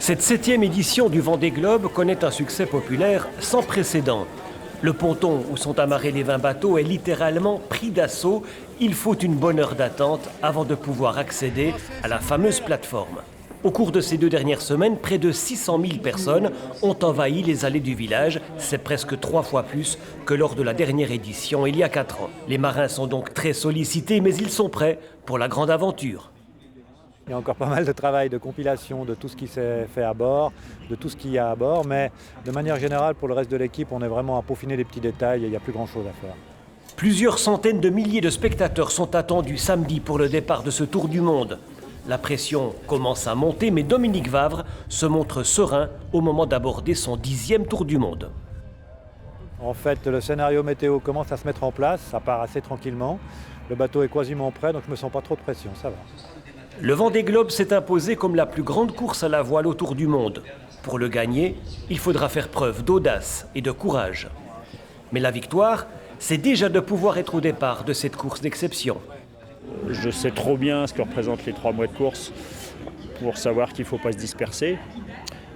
Cette 7e édition du Vendée Globe connaît un succès populaire sans précédent. Le ponton où sont amarrés les 20 bateaux est littéralement pris d'assaut. Il faut une bonne heure d'attente avant de pouvoir accéder à la fameuse plateforme. Au cours de ces 2 dernières semaines, près de 600 000 personnes ont envahi les allées du village. C'est presque 3 fois plus que lors de la dernière édition, il y a 4 ans. Les marins sont donc très sollicités, mais ils sont prêts pour la grande aventure. Il y a encore pas mal de travail de compilation de tout ce qui s'est fait à bord, de tout ce qu'il y a à bord, mais de manière générale, pour le reste de l'équipe, on est vraiment à peaufiner les petits détails et il n'y a plus grand-chose à faire. Plusieurs centaines de milliers de spectateurs sont attendus samedi pour le départ de ce Tour du Monde. La pression commence à monter, mais Dominique Vavre se montre serein au moment d'aborder son 10e Tour du Monde. En fait, le scénario météo commence à se mettre en place, ça part assez tranquillement. Le bateau est quasiment prêt, donc je ne me sens pas trop de pression, ça va. Le Vendée Globe s'est imposé comme la plus grande course à la voile autour du monde. Pour le gagner, il faudra faire preuve d'audace et de courage. Mais la victoire, c'est déjà de pouvoir être au départ de cette course d'exception. Je sais trop bien ce que représentent les 3 mois de course pour savoir qu'il ne faut pas se disperser.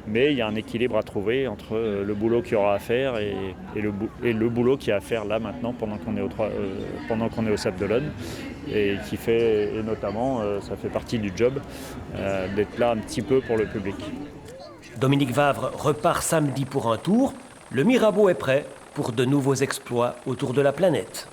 Mais il y a un équilibre à trouver entre le boulot qu'il y aura à faire et le boulot qu'il y a à faire là maintenant pendant qu'on est au Sable d'Olonne. Et qui fait, et notamment, ça fait partie du job, d'être là un petit peu pour le public. Dominique Vavre repart samedi pour un tour. Le Mirabeau est prêt pour de nouveaux exploits autour de la planète.